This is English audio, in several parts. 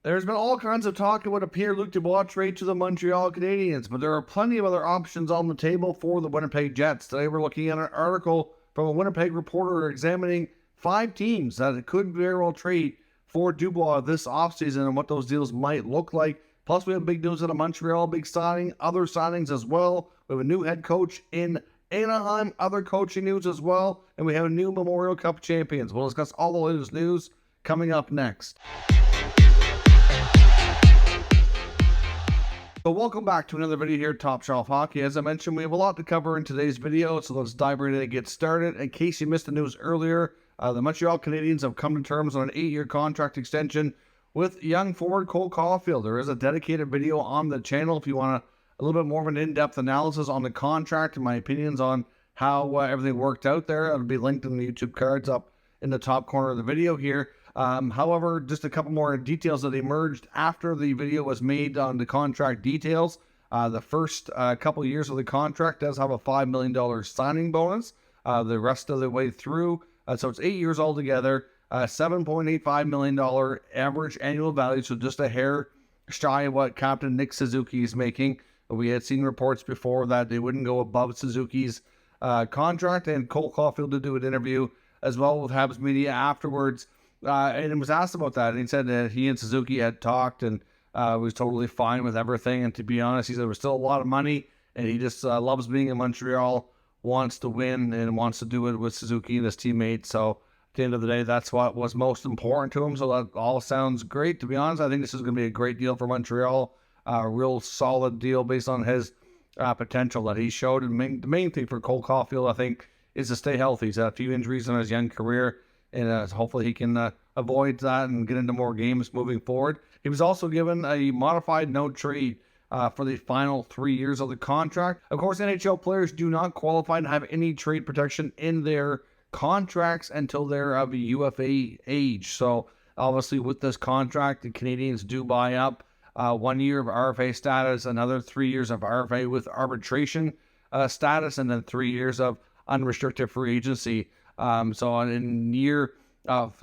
There's been all kinds of talk about a Pierre-Luc Dubois trade to the Montreal Canadiens, but there are plenty of other options on the table for the Winnipeg Jets. Today we're looking at an article from a Winnipeg reporter examining 5 teams that could very well trade for Dubois this offseason and what those deals might look like. Plus we have big news out of Montreal, big signing, other signings as well. We have a new head coach in Anaheim, other coaching news as well, and we have a new Memorial Cup champions. We'll discuss all the latest news coming up next. So welcome back to another video here at Top Shelf Hockey. As I mentioned, we have a lot to cover in today's video, so let's dive right in and get started. In case you missed the news earlier, the Montreal Canadiens have come to terms on an 8-year contract extension with young forward Cole Caufield. There is a dedicated video on the channel if you want a little bit more of an in-depth analysis on the contract and my opinions on how everything worked out there. It'll be linked in the YouTube cards up in the top corner of the video here. However, just a couple more details that emerged after the video was made on the contract details. The first couple years of the contract does have a $5 million signing bonus. The rest of the way through, so it's 8 years altogether, $7.85 million average annual value, so just a hair shy of what Captain Nick Suzuki is making. We had seen reports before that they wouldn't go above Suzuki's contract, and Cole Caufield did do an interview as well with Habs media afterwards. And it was asked about that, and he said that he and Suzuki had talked and was totally fine with everything. And to be honest, he said there was still a lot of money, and he just loves being in Montreal, wants to win, and wants to do it with Suzuki and his teammates. So at the end of the day, that's what was most important to him. So that all sounds great. To be honest, I think this is going to be a great deal for Montreal, a real solid deal based on his potential that he showed. And the main thing for Cole Caufield, I think, is to stay healthy. He's had a few injuries in his young career, and hopefully he can avoid that and get into more games moving forward. He was also given a modified no trade for the final 3 years of the contract. Of course, NHL players do not qualify to have any trade protection in their contracts until they're of UFA age. So obviously with this contract, the Canadiens do buy up 1 year of RFA status, another 3 years of RFA with arbitration status, and then 3 years of unrestricted free agency. So in year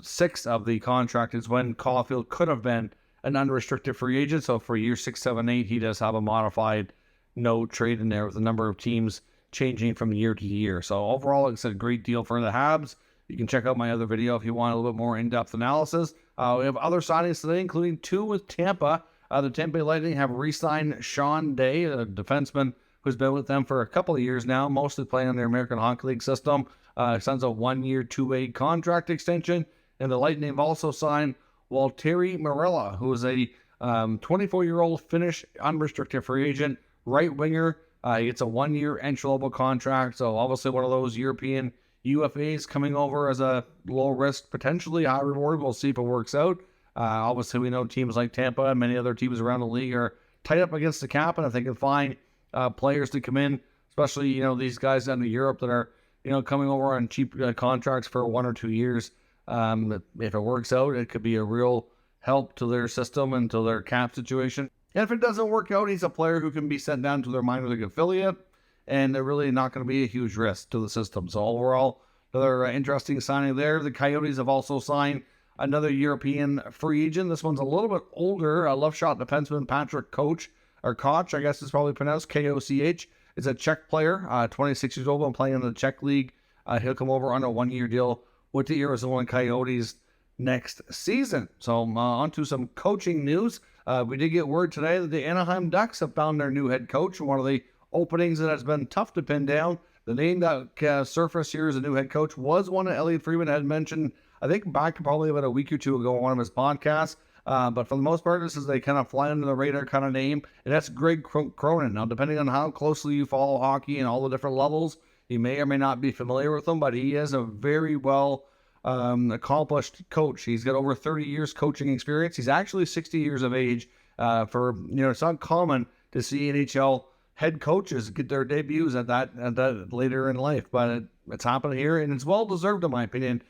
6 of the contract is when Caufield could have been an unrestricted free agent. So for year 6, 7, 8, he does have a modified no trade in there with a number of teams changing from year to year. So overall, it's a great deal for the Habs. You can check out my other video if you want a little bit more in-depth analysis. We have other signings today, including 2 with Tampa. The Tampa Bay Lightning have re-signed Sean Day, a defenseman who's been with them for a couple of years now, mostly playing in their American Hockey League system. Signs a 1-year, 2-way contract extension. And the Lightning have also signed Waltteri Muriel, who is a 24-year-old Finnish unrestricted free agent, right winger. He gets a 1-year entry-level contract, so obviously one of those European UFAs coming over as a low-risk, potentially high reward. We'll see if it works out. Obviously, we know teams like Tampa and many other teams around the league are tight up against the cap, and if they can find players to come in, especially, these guys down in Europe that are, coming over on cheap contracts for 1 or 2 years. If it works out, it could be a real help to their system and to their cap situation. And if it doesn't work out, he's a player who can be sent down to their minor league affiliate, and they're really not going to be a huge risk to the system. So overall, another interesting signing there. The Coyotes have also signed another European free agent. This one's a little bit older, a left shot defenseman, Patrick Koch, I guess it's probably pronounced Koch. Is a Czech player, 26 years old, and playing in the Czech league. He'll come over on a 1-year deal with the Arizona Coyotes next season. So on to some coaching news. We did get word today that the Anaheim Ducks have found their new head coach. One of the openings that has been tough to pin down. The name that surfaced here as a new head coach was one that Elliotte Friedman had mentioned, I think back probably about a week or two ago on one of his podcasts. But for the most part, this is a kind of fly under the radar kind of name, and that's Greg Cronin. Now, depending on how closely you follow hockey and all the different levels, you may or may not be familiar with him, but he is a very well accomplished coach. He's got over 30 years coaching experience. He's actually 60 years of age. It's not common to see NHL head coaches get their debuts at that later in life, but it's happened here, and it's well deserved in my opinion.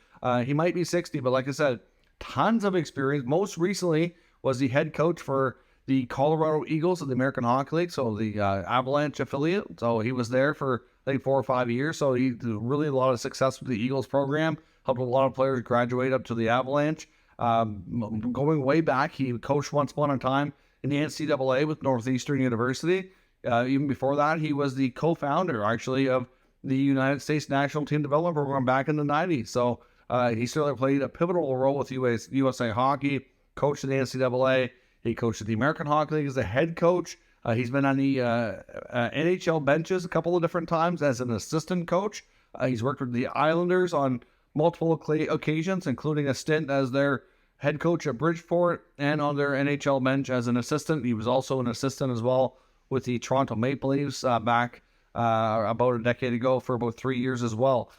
He might be 60, but like I said, tons of experience. Most recently was the head coach for the Colorado Eagles of the American Hockey League, so the Avalanche affiliate. So he was there for, I think, 4 or 5 years. So he did really a lot of success with the Eagles program, helped a lot of players graduate up to the Avalanche. Going way back, he coached once upon a time in the NCAA with Northeastern University. Even before that, he was the co-founder, actually, of the United States National Team Development Program back in the 90s. So he certainly played a pivotal role with USA Hockey, coached in the NCAA. He coached at the American Hockey League as a head coach. He's been on the NHL benches a couple of different times as an assistant coach. He's worked with the Islanders on multiple occasions, including a stint as their head coach at Bridgeport and on their NHL bench as an assistant. He was also an assistant as well with the Toronto Maple Leafs back about a decade ago for about 3 years as well.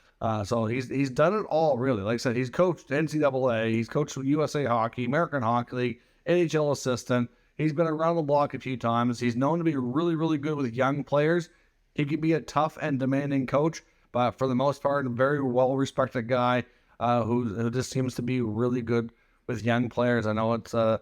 So he's done it all, really. Like I said, he's coached NCAA, he's coached USA Hockey, American Hockey League, NHL assistant. He's been around the block a few times. He's known to be really, really good with young players. He can be a tough and demanding coach, but for the most part, a very well-respected guy who just seems to be really good with young players. I know it's a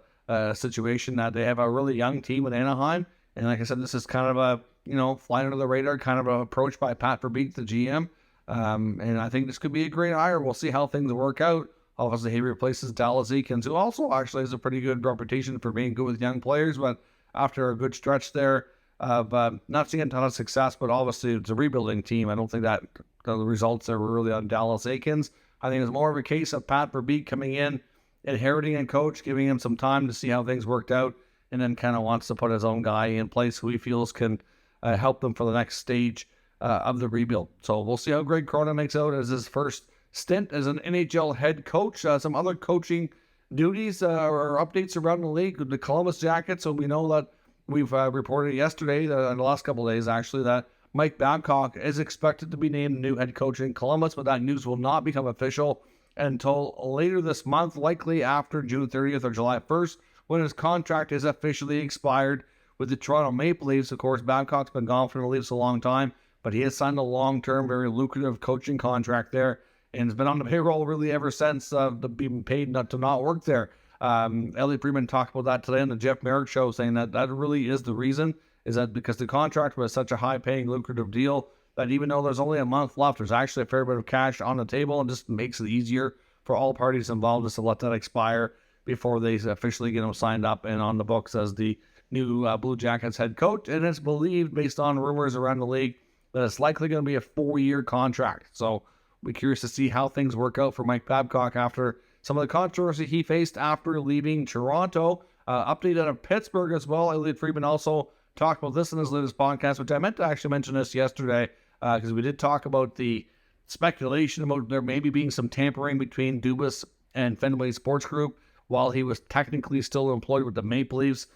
situation that they have a really young team in Anaheim, and like I said, this is kind of a, flying under the radar kind of an approach by Pat Verbeek, the GM, and I think this could be a great hire. We'll see how things work out. Obviously, he replaces Dallas Eakins, who also actually has a pretty good reputation for being good with young players, but after a good stretch there of not seeing a ton of success, but obviously it's a rebuilding team. I don't think that the results are really on Dallas Eakins. I think it's more of a case of Pat Verbeek coming in, inheriting a coach, giving him some time to see how things worked out, and then kind of wants to put his own guy in place who he feels can help them for the next stage of the rebuild. So we'll see how Greg Cronin makes out as his first stint as an NHL head coach. Some other coaching duties or updates around the league with the Columbus Jackets. So we know that we've reported yesterday, in the last couple of days actually, that Mike Babcock is expected to be named new head coach in Columbus, but that news will not become official until later this month, likely after June 30th or July 1st, when his contract is officially expired with the Toronto Maple Leafs. Of course, Babcock's been gone from the Leafs a long time, but he has signed a long-term, very lucrative coaching contract there, and has been on the payroll really ever since being paid not to not work there. Elliot Friedman talked about that today on the Jeff Merrick show, saying that really is the reason, is that because the contract was such a high-paying, lucrative deal, that even though there's only a month left, there's actually a fair bit of cash on the table, and just makes it easier for all parties involved just to let that expire before they officially get him signed up and on the books as the new Blue Jackets head coach. And it's believed, based on rumors around the league, that it's likely going to be a 4-year contract. So we're curious to see how things work out for Mike Babcock after some of the controversy he faced after leaving Toronto. Update out of Pittsburgh as well. Elliot Friedman also talked about this in his latest podcast, which I meant to actually mention this yesterday, because we did talk about the speculation about there maybe being some tampering between Dubas and Fenway Sports Group while he was technically still employed with the Maple Leafs.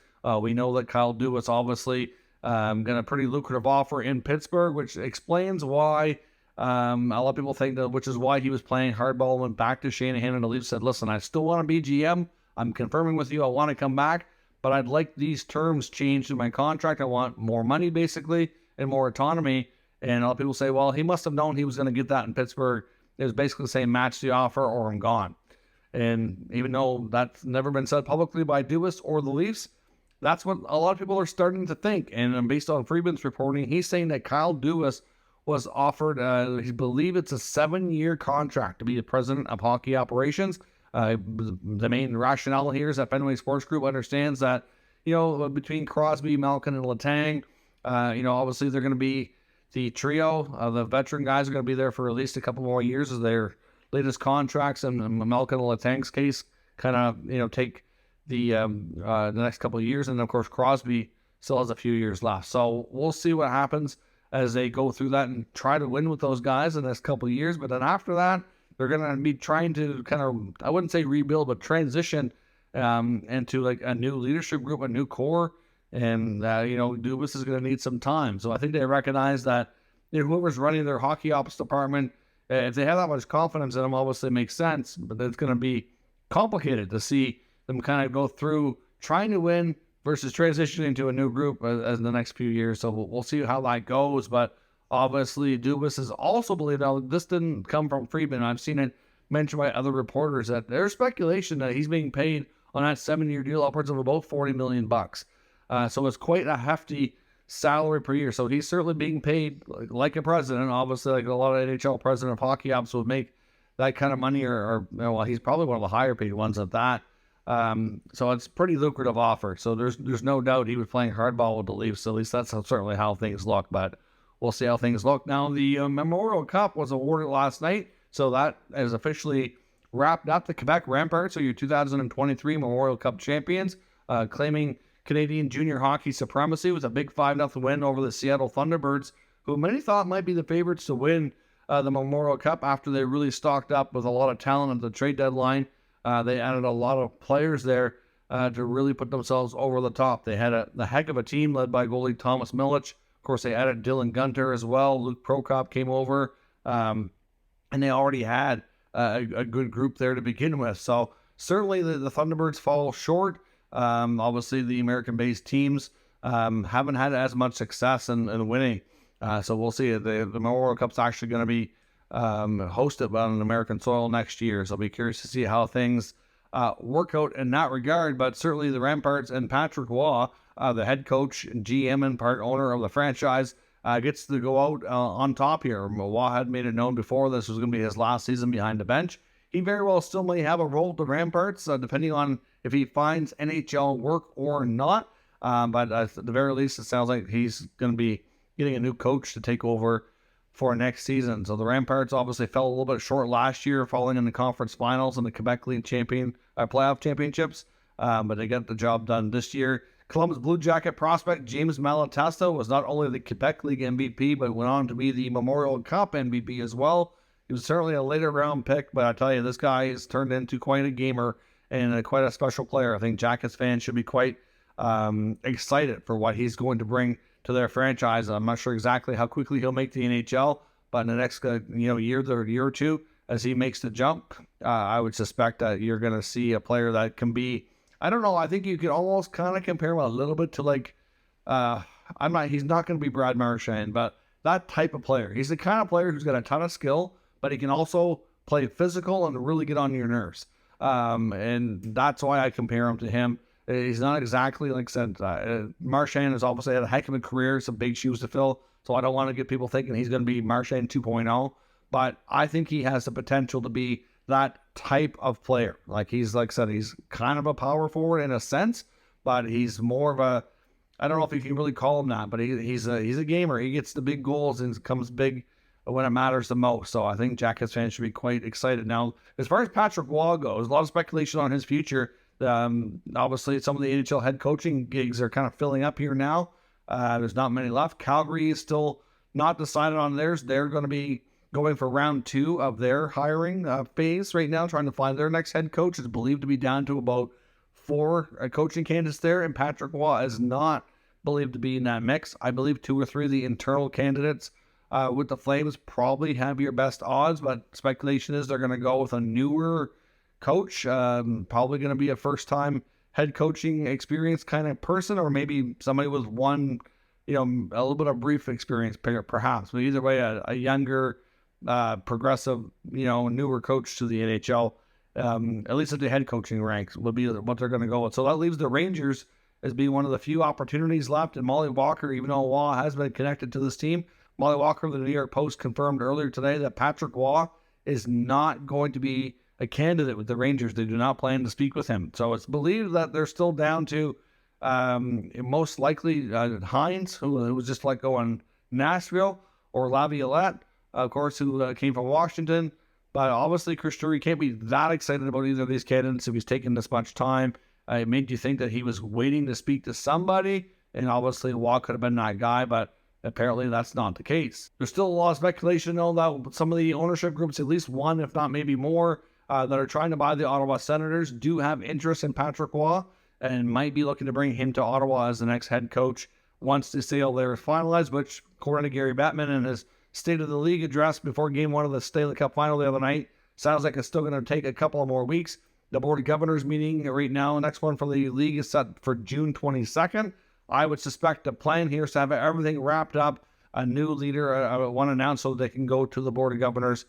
We know that Kyle Dubas obviously got a pretty lucrative offer in Pittsburgh, which explains why a lot of people think that, which is why he was playing hardball and went back to Shanahan, and the Leafs said, listen, I still want to be GM. I'm confirming with you I want to come back, but I'd like these terms changed in my contract. I want more money, basically, and more autonomy. And a lot of people say, well, he must have known he was going to get that in Pittsburgh. It was basically saying, match the offer or I'm gone. And even though that's never been said publicly by Dubas or the Leafs, that's what a lot of people are starting to think. And based on Friedman's reporting, he's saying that Kyle Dubas was offered, I believe it's a 7-year contract to be the president of hockey operations. The main rationale here is that Fenway Sports Group understands that, between Crosby, Malkin, and Letang, obviously they're going to be the trio. The veteran guys are going to be there for at least a couple more years as their latest contracts, and Malkin and Letang's case kind of, take the next couple of years. And of course, Crosby still has a few years left. So we'll see what happens as they go through that and try to win with those guys in the next couple of years. But then after that, they're going to be trying to kind of, I wouldn't say rebuild, but transition into like a new leadership group, a new core. And, Dubas is going to need some time. So I think they recognize that whoever's running their hockey ops department, if they have that much confidence in them, obviously it makes sense. But it's going to be complicated to see them kind of go through trying to win versus transitioning to a new group as in the next few years. So we'll see how that goes. But obviously, Dubas is also believed, now this didn't come from Friedman. I've seen it mentioned by other reporters that there's speculation that he's being paid on that 7-year deal upwards of about $40 million. So it's quite a hefty salary per year. So he's certainly being paid like a president. Obviously, like a lot of NHL president of hockey ops would make that kind of money, or well, he's probably one of the higher paid ones at that. So it's a pretty lucrative offer. So there's no doubt he was playing hardball with the Leafs. So at least that's certainly how things look. But we'll see how things look. Now, the Memorial Cup was awarded last night. So that is officially wrapped up. The Quebec Remparts are your 2023 Memorial Cup champions, claiming Canadian junior hockey supremacy with a big 5-0 win over the Seattle Thunderbirds, who many thought might be the favorites to win the Memorial Cup after they really stocked up with a lot of talent at the trade deadline. They added a lot of players there to really put themselves over the top. They had a heck of a team led by goalie Thomas Milic. Of course, they added Dylan Gunter as well. Luke Prokop came over, and they already had a good group there to begin with. So certainly the Thunderbirds fall short. Obviously, the American-based teams haven't had as much success in winning. So we'll see. The Memorial Cup's actually going to be hosted on American soil next year. So I'll be curious to see how things work out in that regard. But certainly the Remparts and Patrick Waugh, the head coach, GM, and part owner of the franchise, gets to go out on top here. Waugh had made it known before this was going to be his last season behind the bench. He very well still may have a role at the Remparts, depending on if he finds NHL work or not. But at the very least, it sounds like he's going to be getting a new coach to take over for next season. So the Remparts obviously fell a little bit short last year, falling in the conference finals and the Quebec League playoff championships. But they got the job done this year. Columbus Blue Jacket prospect James Malatesta was not only the Quebec League MVP, but went on to be the Memorial Cup MVP as well. He was certainly a later round pick, but I tell you, this guy has turned into quite a gamer and quite a special player. I think Jackets fans should be quite excited for what he's going to bring to their franchise. I'm not sure exactly how quickly he'll make the NHL, but in the next year or two, as he makes the jump, I would suspect that you're going to see a player that can be, I don't know, I think you could almost kind of compare him a little bit to like, he's not going to be Brad Marchand, but that type of player. He's the kind of player who's got a ton of skill, but he can also play physical and really get on your nerves. And that's why I compare him to him. He's not exactly, like I said, Marchand has obviously had a heck of a career, some big shoes to fill, so I don't want to get people thinking he's going to be Marchand 2.0, but I think he has the potential to be that type of player. Like he's, like I said, he's kind of a power forward in a sense, but he's more of a, I don't know if you can really call him that, but he's a gamer. He gets the big goals and comes big when it matters the most. So I think Jackets fans should be quite excited. Now, as far as Patrick Waugh goes, a lot of speculation on his future. Obviously, some of the NHL head coaching gigs are kind of filling up here now. There's not many left. Calgary is still not decided on theirs. They're going to be going for round 2 of their hiring phase right now, trying to find their next head coach. It's believed to be down to about 4 coaching candidates there, and Patrick Waugh is not believed to be in that mix. I believe 2 or 3 of the internal candidates with the Flames probably have your best odds, but speculation is they're going to go with a newer coach, probably going to be a first-time head coaching experience kind of person, or maybe somebody with one, a little bit of brief experience, perhaps. But either way, a younger, progressive, newer coach to the NHL, at least at the head coaching ranks, will be what they're going to go with. So that leaves the Rangers as being one of the few opportunities left. And Molly Walker, even though Waugh has been connected to this team, Molly Walker of the New York Post confirmed earlier today that Patrick Waugh is not going to be a candidate with the Rangers. They do not plan to speak with him. So it's believed that they're still down to most likely Hines, who was just let go in Nashville, or Laviolette, of course, who came from Washington. But obviously, Chris Drury can't be that excited about either of these candidates if he's taking this much time. It made you think that he was waiting to speak to somebody, and obviously Waugh could have been that guy, but apparently that's not the case. There's still a lot of speculation, though, that some of the ownership groups, at least one, if not maybe more, that are trying to buy the Ottawa Senators do have interest in Patrick Waugh and might be looking to bring him to Ottawa as the next head coach once the sale there is finalized, which, according to Gary Bettman in his State of the League address before Game 1 of the Stanley Cup Final the other night, sounds like it's still going to take a couple of more weeks. The Board of Governors meeting right now, the next one for the league is set for June 22nd. I would suspect the plan here is to have everything wrapped up, a new leader, one announced, so they can go to the Board of Governors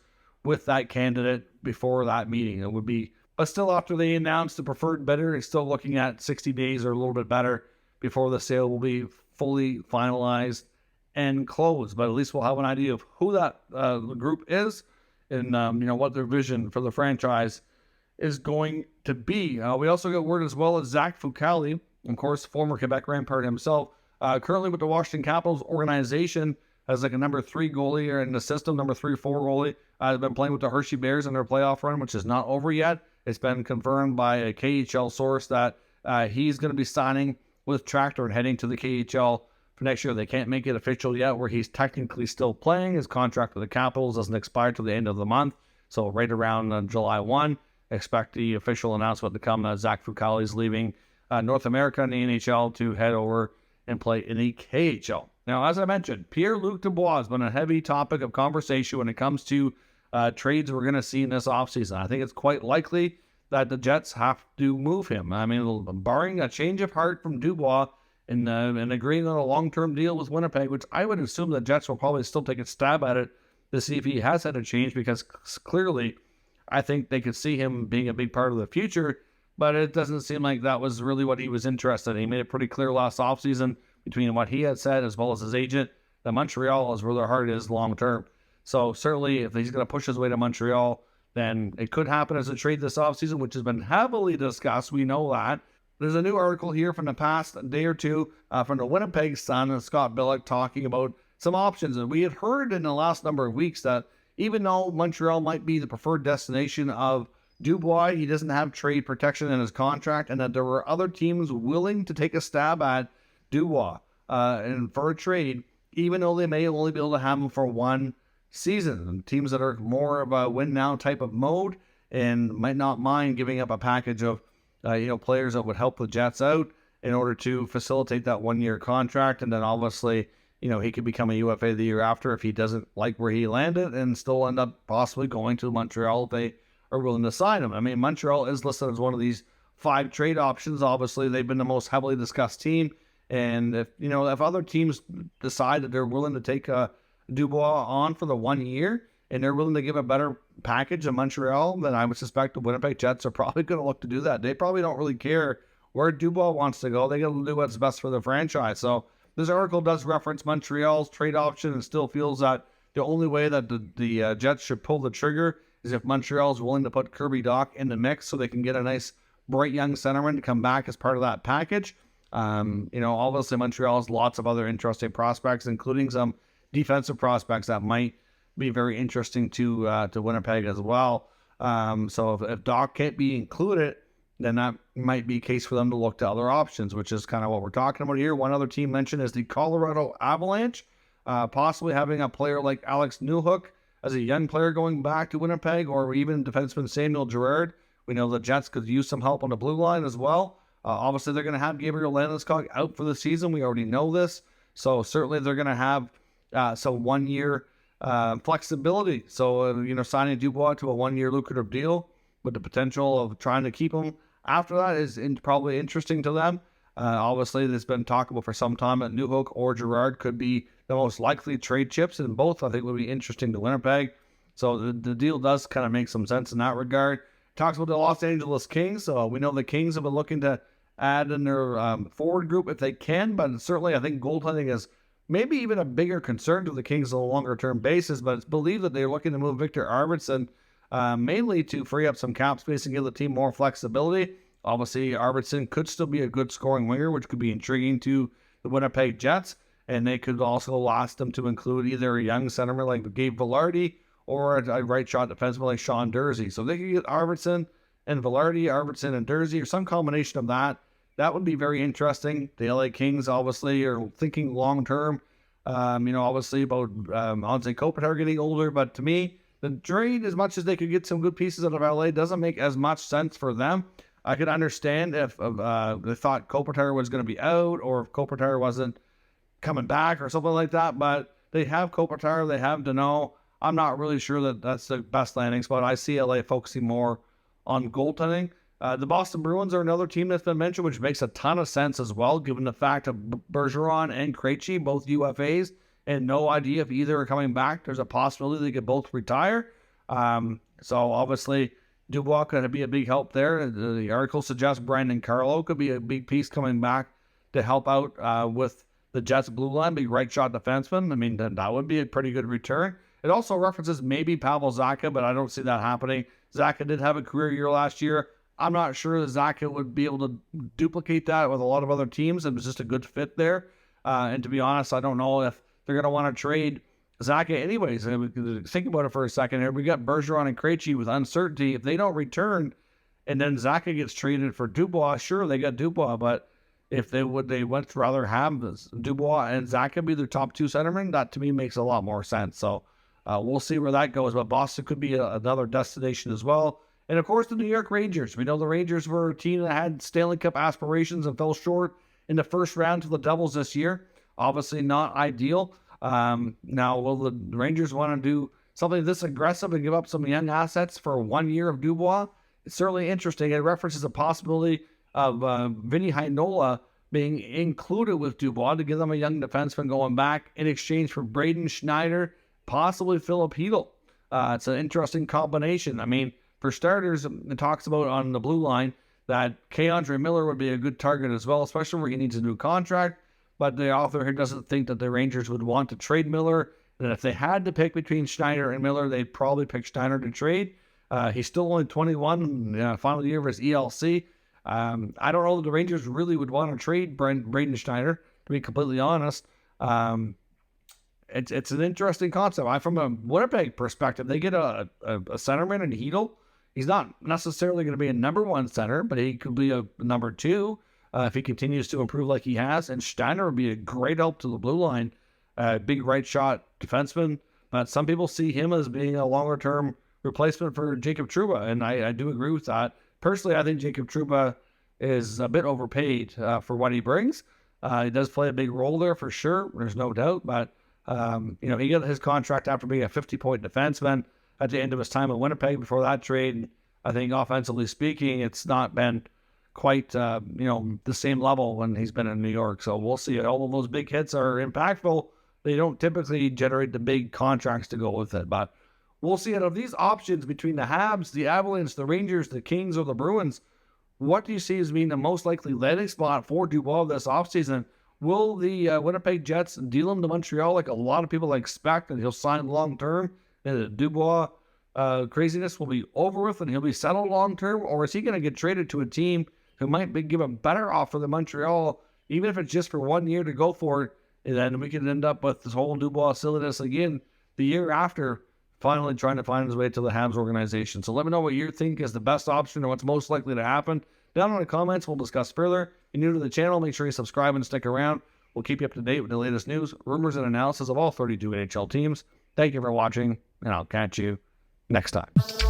with that candidate before that meeting. It would be, but still after they announce the preferred bidder, it's still looking at 60 days or a little bit better before the sale will be fully finalized and closed. But at least we'll have an idea of who that group is in what their vision for the franchise is going to be. We also got word as well as Zach Fucale, of course, former Quebec Rempart himself, currently with the Washington Capitals organization as like a number 3 goalie or in the system, number 3-4 goalie. Has been playing with the Hershey Bears in their playoff run, which is not over yet. It's been confirmed by a KHL source that he's going to be signing with Tractor and heading to the KHL for next year. They can't make it official yet where he's technically still playing. His contract with the Capitals doesn't expire till the end of the month. So right around July 1, expect the official announcement to come that Zach Fucale is leaving North America and the NHL to head over and play in the KHL. Now, as I mentioned, Pierre-Luc Dubois has been a heavy topic of conversation when it comes to trades we're going to see in this offseason. I think it's quite likely that the Jets have to move him. I mean, barring a change of heart from Dubois and agreeing on a long-term deal with Winnipeg, which I would assume the Jets will probably still take a stab at it to see if he has had a change, because clearly I think they could see him being a big part of the future, but it doesn't seem like that was really what he was interested in. He made it pretty clear last offseason between what he had said as well as his agent that Montreal is where their heart is long-term. So certainly if he's going to push his way to Montreal, then it could happen as a trade this offseason, which has been heavily discussed. We know that. There's a new article here from the past day or two from the Winnipeg Sun and Scott Billick talking about some options. And we had heard in the last number of weeks that even though Montreal might be the preferred destination of Dubois, he doesn't have trade protection in his contract, and that there were other teams willing to take a stab at Dubois and for a trade, even though they may only be able to have him for one season. And teams that are more of a win now type of mode and might not mind giving up a package of players that would help the Jets out in order to facilitate that 1-year contract. And then obviously, he could become a UFA the year after if he doesn't like where he landed and still end up possibly going to Montreal if they are willing to sign him. I mean, Montreal is listed as one of these 5 trade options. Obviously, they've been the most heavily discussed team. And if other teams decide that they're willing to take Dubois on for the 1 year and they're willing to give a better package in Montreal, then I would suspect the Winnipeg Jets are probably going to look to do that. They probably don't really care where Dubois wants to go. They got to do what's best for the franchise. So this article does reference Montreal's trade option and still feels that the only way that the Jets should pull the trigger is if Montreal is willing to put Kirby Dach in the mix so they can get a nice, bright young centerman to come back as part of that package. Obviously Montreal has lots of other interesting prospects, including some defensive prospects that might be very interesting to Winnipeg as well. So if Dach can't be included, then that might be a case for them to look to other options, which is kind of what we're talking about here. One other team mentioned is the Colorado Avalanche, possibly having a player like Alex Newhook as a young player going back to Winnipeg, or even defenseman Samuel Girard. We know the Jets could use some help on the blue line as well. Obviously, they're going to have Gabriel Landeskog out for the season. We already know this. So certainly they're going to have some 1-year flexibility. So, signing Dubois to a 1-year lucrative deal with the potential of trying to keep him after that is probably interesting to them. Obviously, there's been talk about for some time that Newhook or Girard could be the most likely trade chips, and both I think would be interesting to Winnipeg. So the deal does kind of make some sense in that regard. Talks about the Los Angeles Kings. So we know the Kings have been looking to add in their forward group if they can, but certainly I think goaltending is maybe even a bigger concern to the Kings on a longer-term basis, but it's believed that they're looking to move Victor Arvidsson mainly to free up some cap space and give the team more flexibility. Obviously, Arvidsson could still be a good scoring winger, which could be intriguing to the Winnipeg Jets, and they could also ask them to include either a young centerman like Gabe Vilardi or a right shot defenseman like Sean Durzi. So they could get Arvidsson and Vilardi, Arvidsson and Durzi, or some combination of that. That would be very interesting. The LA Kings obviously are thinking long-term, obviously about Anze Kopitar getting older, but to me, the trade, as much as they could get some good pieces out of LA, doesn't make as much sense for them. I could understand if they thought Kopitar was going to be out, or if Kopitar wasn't coming back or something like that, but they have Kopitar, they have Danault. I'm not really sure that that's the best landing spot. I see LA focusing more on goaltending. The Boston Bruins are another team that's been mentioned, which makes a ton of sense as well, given the fact of Bergeron and Krejci, both UFAs, and no idea if either are coming back. There's a possibility they could both retire. So obviously, Dubois could be a big help there. The article suggests Brandon Carlo could be a big piece coming back to help out with the Jets blue line, big right shot defenseman. I mean, that would be a pretty good return. It also references maybe Pavel Zacha, but I don't see that happening. Zacha did have a career year last year. I'm not sure that Zacha would be able to duplicate that with a lot of other teams. It was just a good fit there. And to be honest, I don't know if they're going to want to trade Zacha anyways. Think about it for a second here. We got Bergeron and Krejci with uncertainty. If they don't return and then Zacha gets traded for Dubois, sure, they got Dubois, but if they would rather have Dubois and Zacha be their top two centermen, that to me makes a lot more sense. So we'll see where that goes. But Boston could be another destination as well. And of course, the New York Rangers. We know the Rangers were a team that had Stanley Cup aspirations and fell short in the first round to the Devils this year. Obviously not ideal. Now, will the Rangers want to do something this aggressive and give up some young assets for 1 year of Dubois? It's certainly interesting. It references a possibility of Vinny Heinola being included with Dubois to give them a young defenseman going back in exchange for Braden Schneider, possibly Philip Hedl. It's an interesting combination. I mean, for starters, it talks about on the blue line that K'Andre Miller would be a good target as well, especially where he needs a new contract. But the author here doesn't think that the Rangers would want to trade Miller. And if they had to pick between Schneider and Miller, they'd probably pick Schneider to trade. He's still only 21, final year of his ELC. I don't know that the Rangers really would want to trade Braden Schneider, to be completely honest. It's an interesting concept. From a Winnipeg perspective, they get a centerman in Hedl. He's not necessarily going to be a number one center, but he could be a number two if he continues to improve like he has. And Steiner would be a great help to the blue line. Big right shot defenseman. But some people see him as being a longer term replacement for Jacob Trouba, and I do agree with that. Personally, I think Jacob Trouba is a bit overpaid for what he brings. He does play a big role there for sure. There's no doubt. But he got his contract after being a 50-point defenseman at the end of his time at Winnipeg before that trade. I think offensively speaking, it's not been quite, the same level when he's been in New York. So we'll see. All of those big hits are impactful. They don't typically generate the big contracts to go with it. But we'll see. Out of these options between the Habs, the Avalanche, the Rangers, the Kings, or the Bruins, what do you see as being the most likely landing spot for Dubois this offseason? Will the Winnipeg Jets deal him to Montreal like a lot of people expect, and he'll sign long-term, and the Dubois craziness will be over with and he'll be settled long-term? Or is he going to get traded to a team who might give a better offer than Montreal, even if it's just for 1 year to go for it, and then we could end up with this whole Dubois silliness again the year after, finally trying to find his way to the Habs organization. So let me know what you think is the best option or what's most likely to happen. Down in the comments, we'll discuss further. If you're new to the channel, make sure you subscribe and stick around. We'll keep you up to date with the latest news, rumors, and analysis of all 32 NHL teams. Thank you for watching, and I'll catch you next time.